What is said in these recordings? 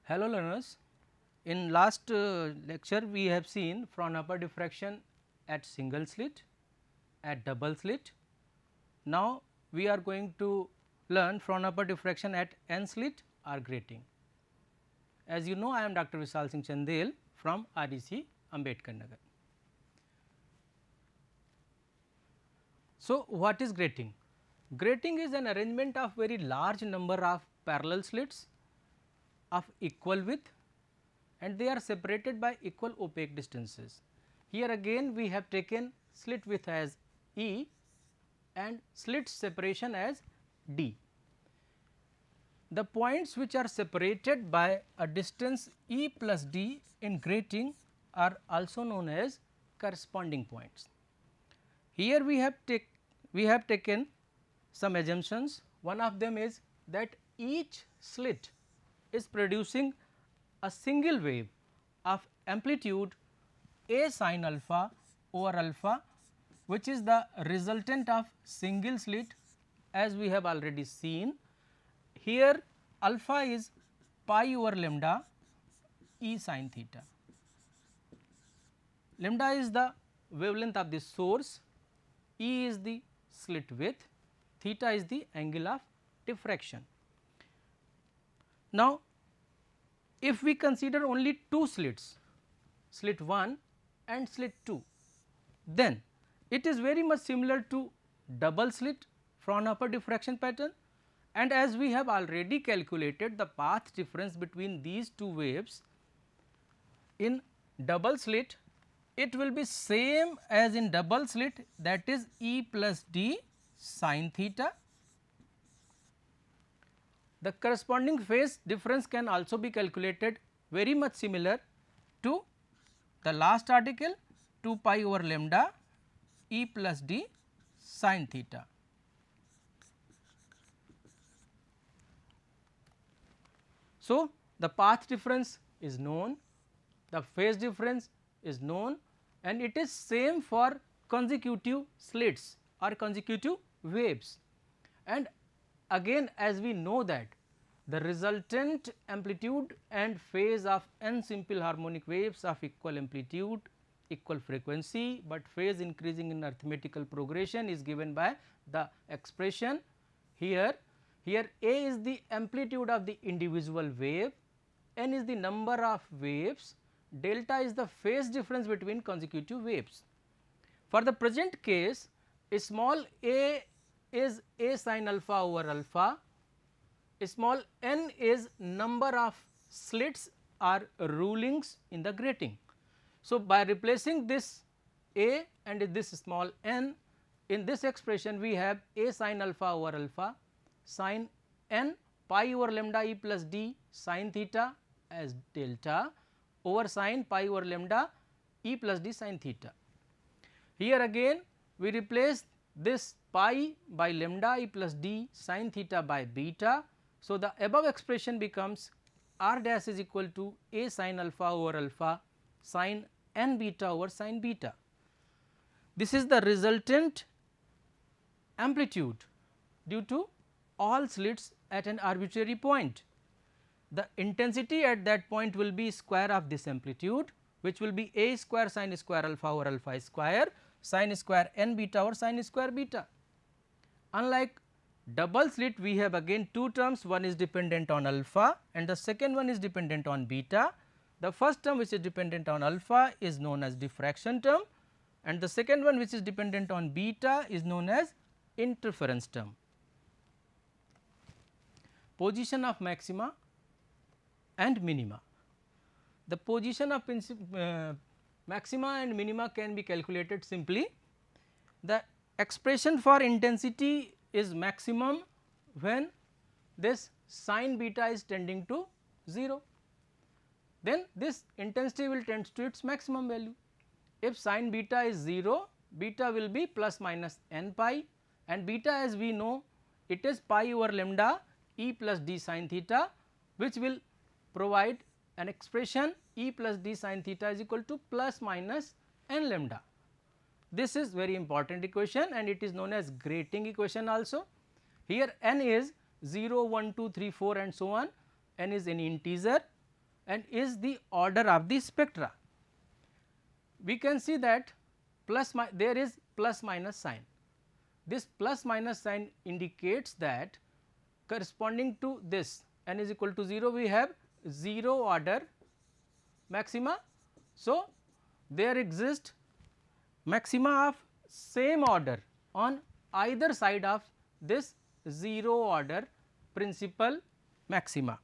Hello learners, in last lecture we have seen Fraunhofer diffraction at single slit, at double slit. Now, we are going to learn Fraunhofer diffraction at N slit or grating. As you know, I am Dr. Vishal Singh Chandel from RDC Ambedkar Nagar. So, what is grating? Grating is an arrangement of very large number of parallel slits of equal width and they are separated by equal opaque distances. Here again we have taken slit width as E and slit separation as D. The points which are separated by a distance E plus D in grating are also known as corresponding points. Here we have taken some assumptions. One of them is that each slit is producing a single wave of amplitude A sin alpha over alpha, which is the resultant of single slit as we have already seen. Here alpha is pi over lambda E sin theta. Lambda is the wavelength of the source, E is the slit width, theta is the angle of diffraction. Now, if we consider only two slits, slit 1 and slit 2, then it is very much similar to double slit Fraunhofer diffraction pattern, and as we have already calculated the path difference between these two waves in double slit, it will be same as in double slit, that is E plus D sin theta. The corresponding phase difference can also be calculated very much similar to the last article 2 pi over lambda E plus D sin theta. So, the path difference is known, the phase difference is known, and it is same for consecutive slits or consecutive waves. And again, as we know that the resultant amplitude and phase of n simple harmonic waves of equal amplitude, equal frequency, but phase increasing in arithmetical progression is given by the expression here. Here A is the amplitude of the individual wave, n is the number of waves, delta is the phase difference between consecutive waves. For the present case, a small a is A sin alpha over alpha, a small n is number of slits or rulings in the grating. So, by replacing this A and this small n, in this expression we have A sin alpha over alpha sin n pi over lambda E plus D sin theta as delta over sin pi over lambda E plus D sin theta. Here again we replace this pi by lambda E plus D sin theta by beta. So, the above expression becomes r dash is equal to A sin alpha over alpha sin n beta over sin beta. This is the resultant amplitude due to all slits at an arbitrary point. The intensity at that point will be square of this amplitude, which will be A square sin square alpha over alpha square sin square n beta over sin square beta. Unlike double slit, we have again two terms, one is dependent on alpha and the second one is dependent on beta. The first term which is dependent on alpha is known as diffraction term and the second one which is dependent on beta is known as interference term. Position of maxima and minima. The position of maxima and minima can be calculated simply. The expression for intensity is maximum when this sin beta is tending to 0, then this intensity will tend to its maximum value. If sin beta is 0, beta will be plus minus n pi and beta as we know it is pi over lambda E plus D sin theta, which will provide an expression E plus D sin theta is equal to plus minus n lambda. This is very important equation and it is known as grating equation also. Here n is 0, 1, 2, 3, 4 and so on, n is any integer and is the order of the spectra. We can see that there is plus minus sign. This plus minus sign indicates that corresponding to this n is equal to 0, we have 0 order maxima. So, there exist maxima of same order on either side of this 0 order principal maxima.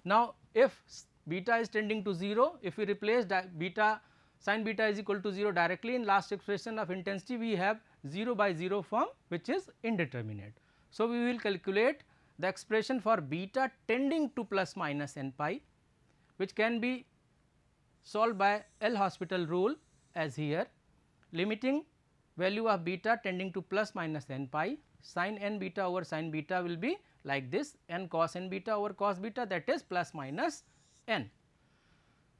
Now, if beta is tending to 0, if we replace beta sin beta is equal to 0 directly in last expression of intensity, we have 0 by 0 form, which is indeterminate. So, we will calculate the expression for beta tending to plus minus n pi, which can be solved by L'Hospital rule as here, limiting value of beta tending to plus minus n pi, sin n beta over sin beta will be like this, n cos n beta over cos beta, that is plus minus n.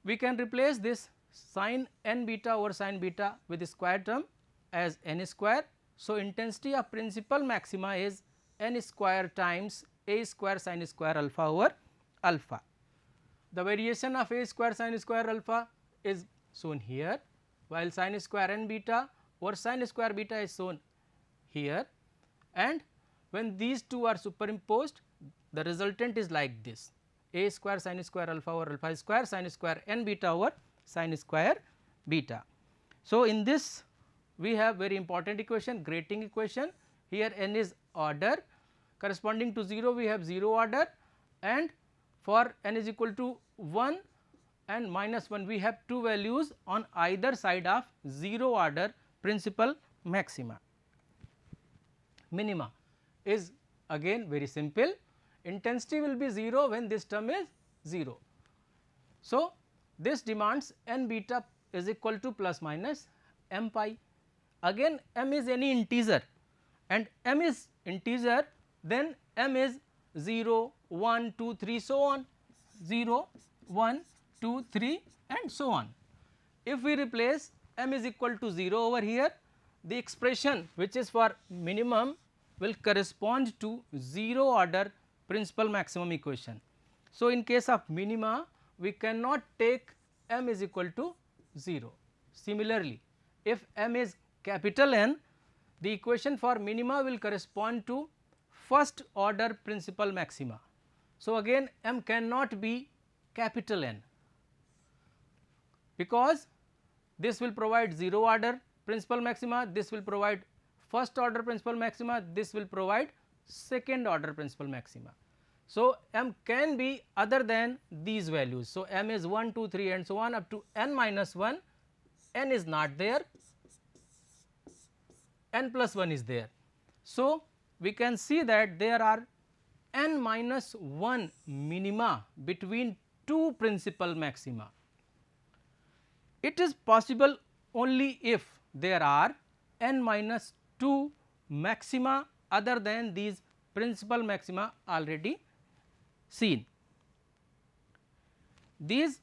We can replace this sin n beta over sin beta with the square term as n square. So, intensity of principal maxima is n square times a square sin square alpha over alpha. The variation of a square sin square alpha is shown here, while sin square n beta or sin square beta is shown here, and when these two are superimposed, the resultant is like this: a square sin square alpha over alpha square sin square n beta over sin square beta. So, in this we have very important equation, grating equation. Here n is order, corresponding to 0 we have 0 order, and for n is equal to 1 and minus 1 we have two values on either side of 0 order principal maxima. Minima is again very simple, intensity will be 0 when this term is 0. So, this demands n beta is equal to plus minus m pi. Again m is any integer and m is integer, then m is 0, 1, 2, 3 so on, 0, 1, 2, 3 and so on. If we replace m is equal to 0 over here, the expression which is for minimum will correspond to 0 order principal maximum equation. So, in case of minima we cannot take m is equal to 0. Similarly, if m is capital N, the equation for minima will correspond to first order principal maxima. So, again m cannot be capital N, because this will provide 0 order principal maxima, this will provide first order principal maxima, this will provide second order principal maxima. So, m can be other than these values. So, m is 1, 2, 3 and so on up to n minus 1, n is not there, n plus 1 is there. So, we can see that there are n minus 1 minima between two principal maxima. It is possible only if there are n minus 2 maxima other than these principal maxima already seen. These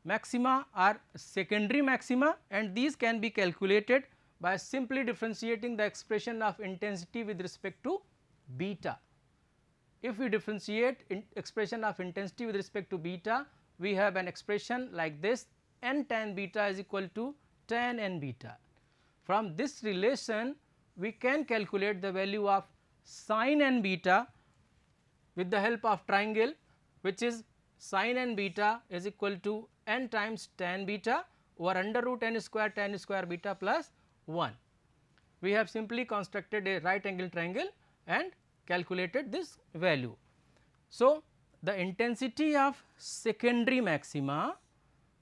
maxima are secondary maxima and these can be calculated by simply differentiating the expression of intensity with respect to beta. If we differentiate expression of intensity with respect to beta, we have an expression like this: n tan beta is equal to tan n beta. From this relation we can calculate the value of sin n beta with the help of triangle, which is sin n beta is equal to n times tan beta over under root n square tan square beta plus 1. We have simply constructed a right angle triangle and calculated this value. So, the intensity of secondary maxima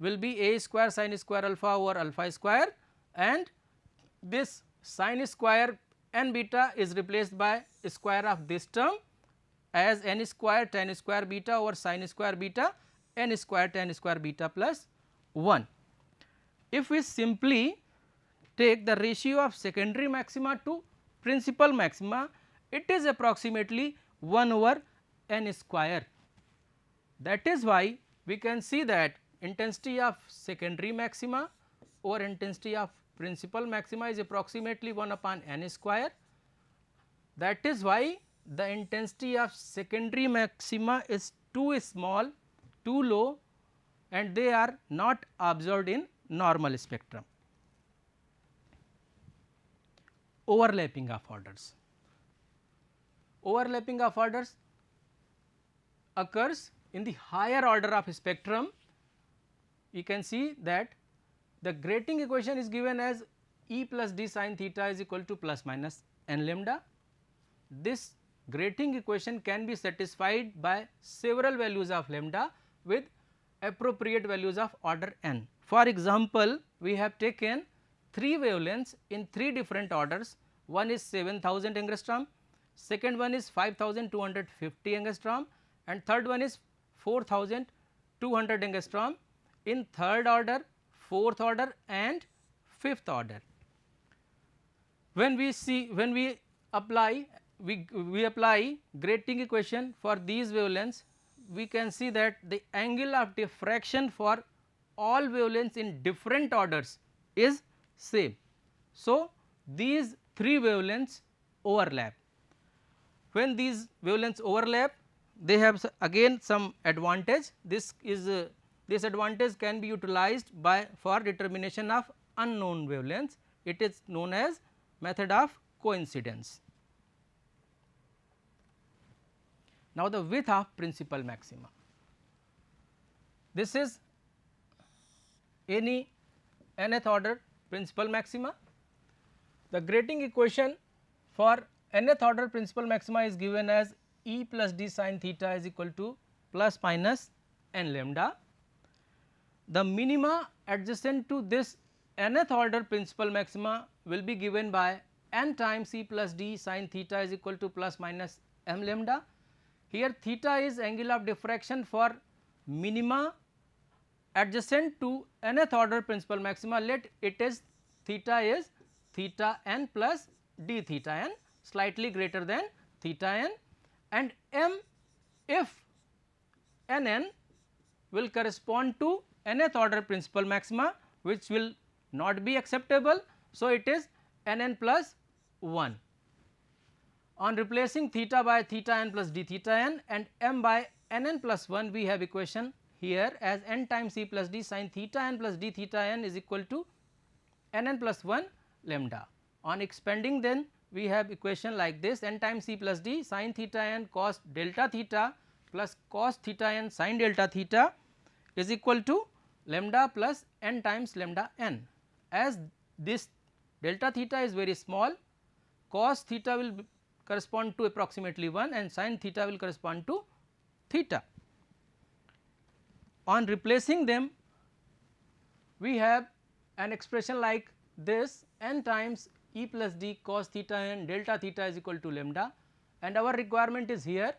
will be a square sin square alpha over alpha square, and this sin square n beta is replaced by square of this term as n square tan square beta over sin square beta n square tan square beta plus 1. If we simply take the ratio of secondary maxima to principal maxima, it is approximately 1 over n square. That is why we can see that intensity of secondary maxima over intensity of principal maxima is approximately 1 upon n square. That is why the intensity of secondary maxima is too small too low and they are not observed in normal spectrum. Overlapping of orders. Overlapping of orders occurs in the higher order of spectrum. You can see that the grating equation is given as E plus d sin theta is equal to plus minus n lambda. This grating equation can be satisfied by several values of lambda with appropriate values of order n. For example, we have taken 3 wavelengths in 3 different orders. One is 7000 angstrom, second one is 5250 angstrom and third one is 4200 angstrom in third order, fourth order and fifth order. When we apply grating equation for these wavelengths, we can see that the angle of diffraction for all wavelengths in different orders is same. So, these 3 wavelengths overlap. When these wavelengths overlap, they have again some advantage. This advantage can be utilized for determination of unknown wavelengths. It is known as method of coincidence. Now, the width of principal maxima. This is any nth order principal maxima. The grating equation for nth order principal maxima is given as E plus d sin theta is equal to plus minus n lambda. The minima adjacent to this nth order principal maxima will be given by n times E plus d sin theta is equal to plus minus m lambda. Here theta is angle of diffraction for minima adjacent to nth order principal maxima. Let it is theta n plus d theta n, slightly greater than theta n, and m if nn will correspond to nth order principal maxima, which will not be acceptable. So, it is nn plus 1. On replacing theta by theta n plus d theta n and m by nn plus 1, we have equation here as n times E plus d sin theta n plus d theta n is equal to nn plus 1 lambda. On expanding, then we have equation like this: n times E plus d sin theta n cos delta theta plus cos theta n sin delta theta is equal to lambda plus n times lambda n. As this delta theta is very small, cos theta will correspond to approximately 1 and sin theta will correspond to theta. On replacing them, we have an expression like this: n times E plus d cos theta n delta theta is equal to lambda, and our requirement is here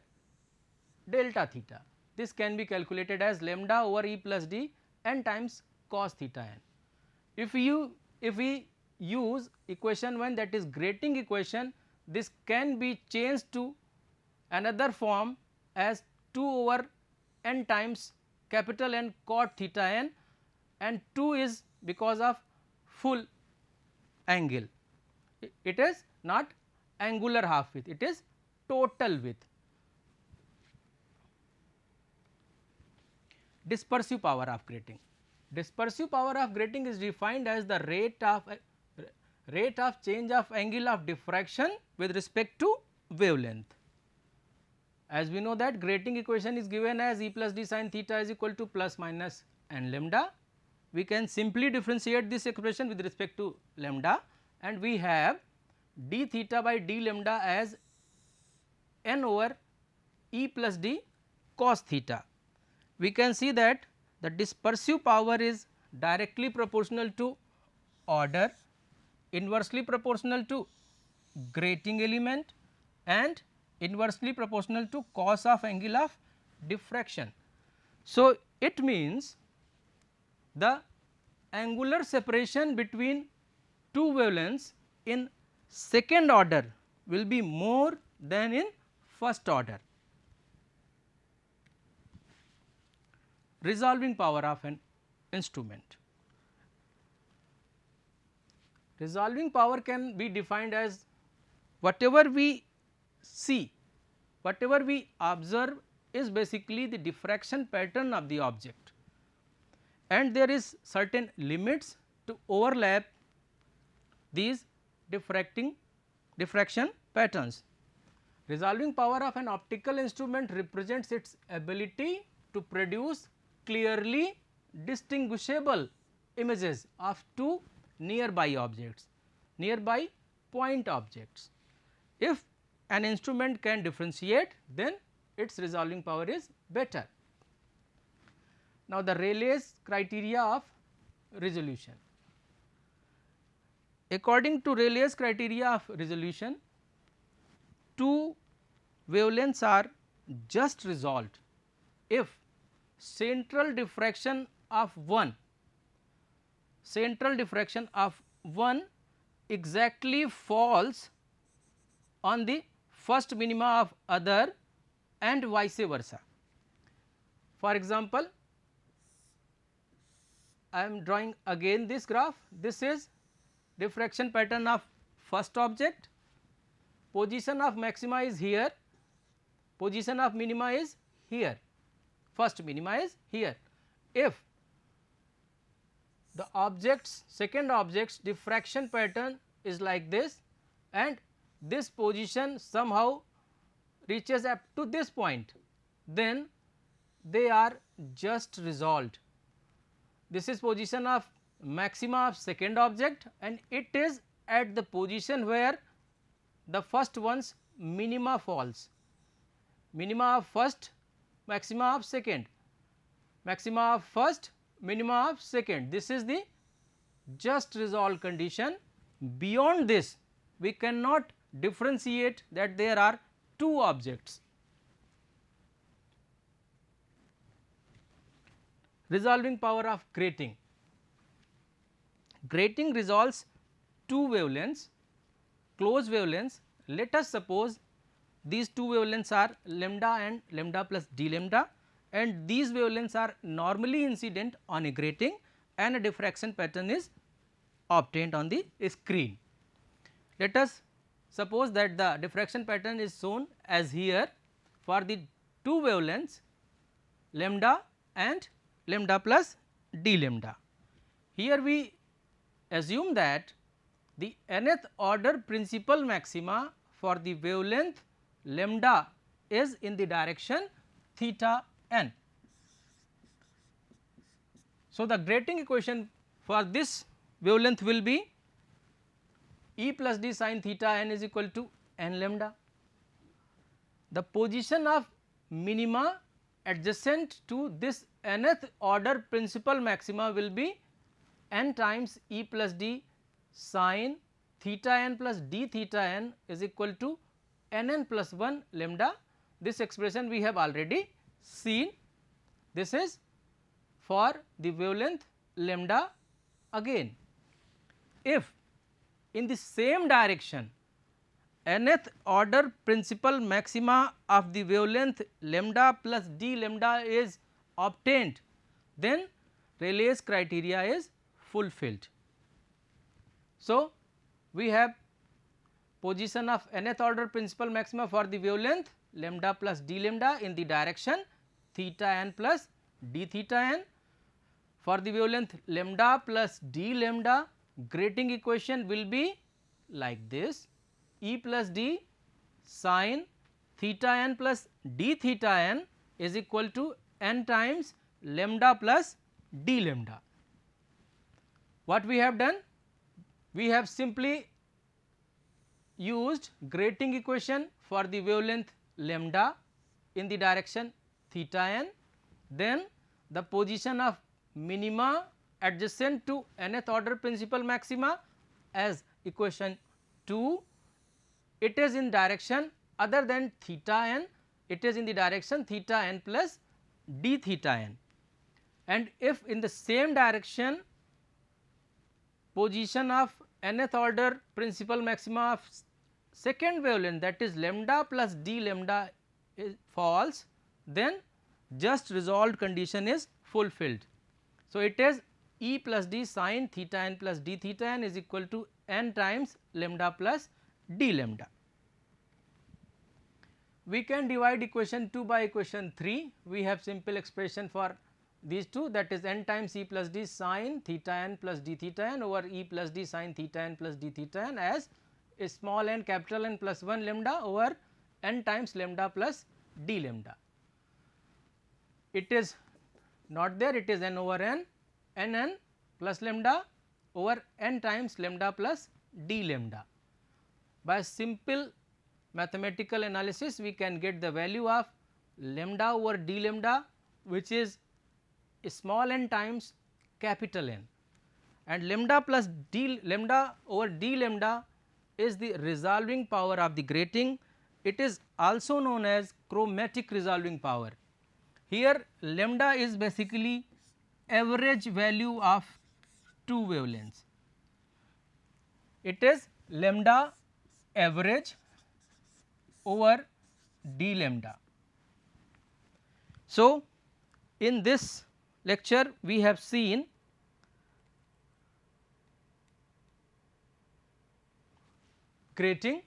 delta theta. This can be calculated as lambda over E plus d n times cos theta n. If we use equation 1, that is grating equation, this can be changed to another form as 2 over n times capital N cot theta n, and 2 is because of full angle. It is not angular half width, it is total width. Dispersive power of grating. Dispersive power of grating is defined as the rate of change of angle of diffraction with respect to wavelength. As we know that grating equation is given as E plus d sin theta is equal to plus minus n lambda. We can simply differentiate this expression with respect to lambda, and we have d theta by d lambda as n over E plus d cos theta. We can see that the dispersive power is directly proportional to order, inversely proportional to grating element and inversely proportional to cos of angle of diffraction. So, it means the angular separation between two wavelengths in second order will be more than in first order. Resolving power of an instrument. Resolving power can be defined as whatever we see, whatever we observe is basically the diffraction pattern of the object, and there is certain limits to overlap these diffraction patterns. Resolving power of an optical instrument represents its ability to produce clearly distinguishable images of two nearby objects, nearby point objects. If an instrument can differentiate, then its resolving power is better. Now, the Rayleigh's criteria of resolution. According to Rayleigh's criteria of resolution, two wavelengths are just resolved if central diffraction of one exactly falls on the first minima of other and vice versa. For example, I am drawing again this graph. This is diffraction pattern of first object, position of maxima is here, position of minima is here, first minima is here. If the object's second object's diffraction pattern is like this and this position somehow reaches up to this point, then they are just resolved. This is position of maxima of second object and it is at the position where the first one's minima falls, minima of first, maxima of second, maxima of first, minima of second. This is the just resolved condition. Beyond this, we cannot differentiate that there are two objects. Resolving power of grating. Grating resolves two wavelengths, closed wavelengths. Let us suppose these two wavelengths are lambda and lambda plus d lambda, and these wavelengths are normally incident on a grating and a diffraction pattern is obtained on the screen. Let us suppose that the diffraction pattern is shown as here for the two wavelengths lambda and lambda plus d lambda. Here we assume that the nth order principal maxima for the wavelength lambda is in the direction theta n. So, the grating equation for this wavelength will be E plus d sin theta n is equal to n lambda. The position of minima adjacent to this nth order principal maxima will be n times E plus d sin theta n plus d theta n is equal to n n plus 1 lambda. This expression we have already seen. This is for the wavelength lambda again. If in the same direction nth order principal maxima of the wavelength lambda plus d lambda is obtained, then Rayleigh's criteria is fulfilled. So, we have position of nth order principal maxima for the wavelength lambda plus d lambda in the direction theta n plus d theta n. For the wavelength lambda plus d lambda, grating equation will be like this: E plus d sin theta n plus d theta n is equal to n times lambda plus d lambda. What we have done? We have simply used grating equation for the wavelength lambda in the direction theta n, then the position of minima adjacent to nth order principal maxima as equation 2. It is in direction other than theta n, it is in the direction theta n plus d theta n, and if in the same direction position of nth order principal maxima of second wavelength, that is lambda plus d lambda is false, then just resolved condition is fulfilled. So, it is E plus d sin theta n plus d theta n is equal to n times lambda plus d lambda. we can divide equation 2 by equation 3. We have simple expression for these two, that is n times e plus d sin theta n plus d theta n over e plus d sin theta n plus d theta n as a small n capital N plus 1 lambda over n times lambda plus d lambda. It is not there, it is n over n, n plus lambda over n times lambda plus d lambda. By simple mathematical analysis, we can get the value of lambda over d lambda, which is small n times capital N, and lambda plus d lambda over d lambda is the resolving power of the grating. It is also known as chromatic resolving power. Here lambda is basically average value of two wavelengths. It is lambda average over d lambda. So, in this lecture we have seen grating.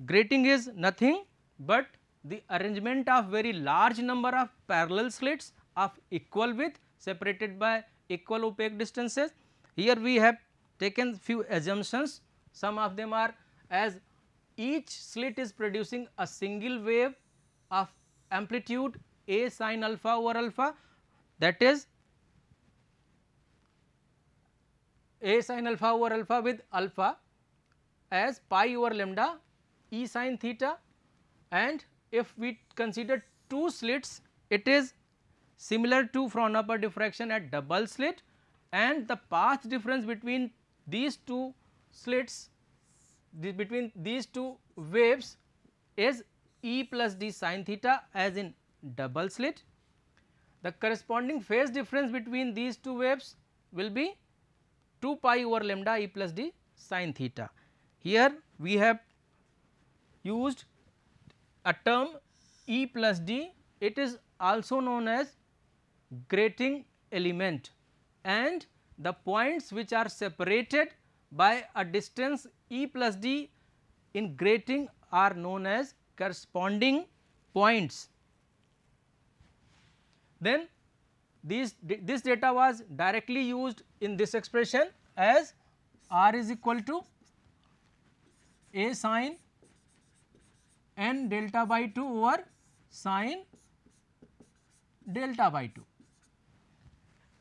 Grating is nothing but the arrangement of very large number of parallel slits of equal width separated by equal opaque distances. Here we have taken few assumptions, some of them are as each slit is producing a single wave of amplitude a sin alpha over alpha, that is a sin alpha over alpha with alpha as pi over lambda e sin theta, and if we consider two slits, it is similar to Fraunhofer diffraction at double slit, and the path difference between these two slits, between these two waves is e plus d sin theta as in double slit. The corresponding phase difference between these two waves will be 2 pi over lambda e plus d sin theta. Here we have used a term e plus d, it is also known as grating element, and the points which are separated by a distance e plus d in grating are known as corresponding points. Then this data was directly used in this expression as r is equal to a sin n delta by 2 over sin delta by 2.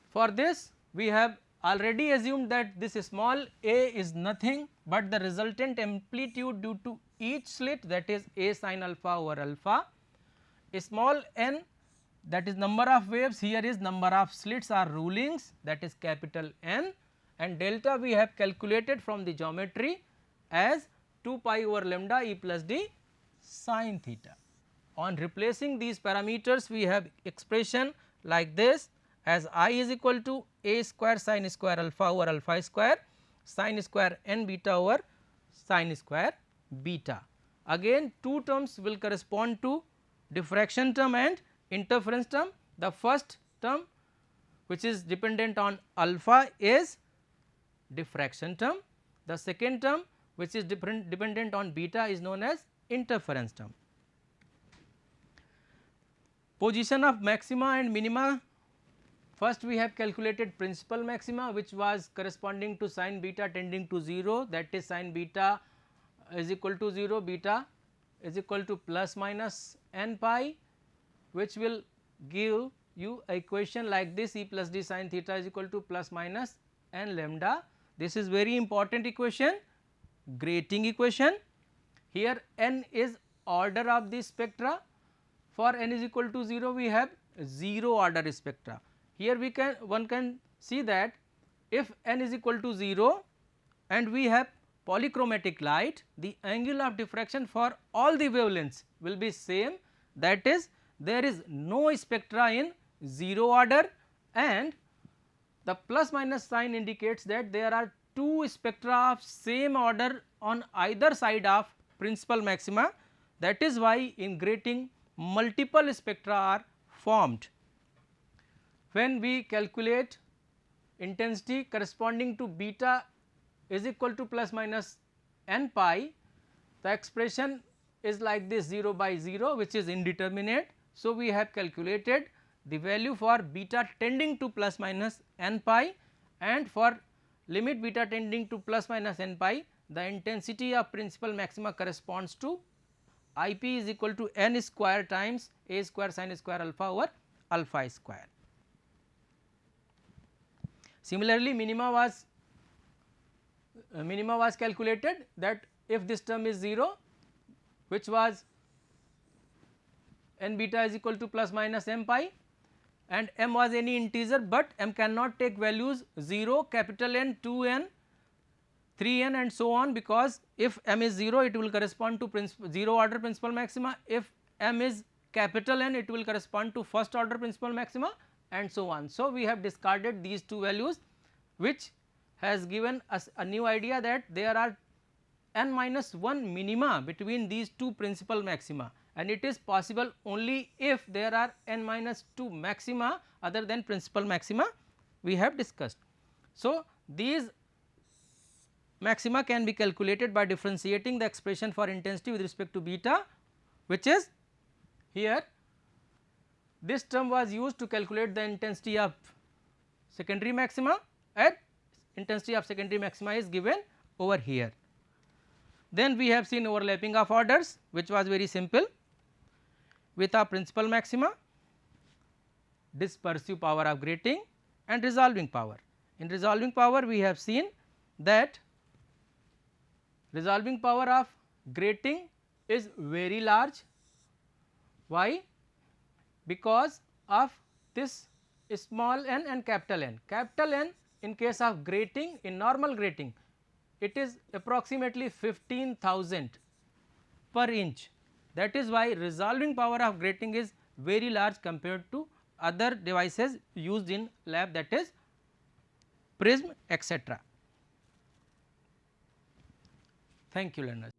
For this we have already assumed that this small a is nothing but the resultant amplitude due to each slit, that is a sin alpha over alpha. A small n, that is number of waves, here is number of slits or rulings, that is capital N, and delta we have calculated from the geometry as 2 pi over lambda e plus d sin theta. On replacing these parameters, we have expression like this as I is equal to a square sin square alpha over alpha square sin square n beta over sin square beta. Again two terms will correspond to diffraction term and interference term. The first term which is dependent on alpha is diffraction term, the second term which is dependent on beta is known as interference term. Position of maxima and minima, first we have calculated principal maxima which was corresponding to sin beta tending to 0, that is sin beta is equal to 0, beta is equal to plus minus n pi, which will give you a equation like this e plus d sin theta is equal to plus minus n lambda. This is very important equation, grating equation. Here n is order of the spectra. For n is equal to 0 we have 0 order spectra. Here we can one can see that if n is equal to 0 and we have polychromatic light, the angle of diffraction for all the wavelengths will be same, that is there is no spectra in 0 order, and the plus minus sign indicates that there are two spectra of same order on either side of principal maxima. That is why in grating multiple spectra are formed. When we calculate intensity corresponding to beta is equal to plus minus n pi, the expression is like this 0 by 0, which is indeterminate. So, we have calculated the value for beta tending to plus minus n pi, and for limit beta tending to plus minus n pi, the intensity of principal maxima corresponds to I p is equal to n square times a square sin square alpha over alpha square. Similarly, minima was calculated, that if this term is 0, which was n beta is equal to plus minus m pi, and m was any integer, but m cannot take values 0, capital N, 2 n, 3 n and so on, because if m is 0 it will correspond to 0 order principal maxima, if m is capital N it will correspond to first order principal maxima and so on. So, we have discarded these two values, which has given us a new idea that there are n minus 1 minima between these two principal maxima, and it is possible only if there are n minus 2 maxima other than principal maxima we have discussed. So, these maxima can be calculated by differentiating the expression for intensity with respect to beta, which is here. This term was used to calculate the intensity of secondary maxima, and intensity of secondary maxima is given over here. Then we have seen overlapping of orders, which was very simple, with a principal maxima, dispersive power of grating and resolving power. In resolving power we have seen that resolving power of grating is very large. Why? Because of this small n and capital N. Capital N in case of grating, in normal grating, it is approximately 15,000 per inch. That is why resolving power of grating is very large compared to other devices used in lab, that is prism, etc. Thank you, learners.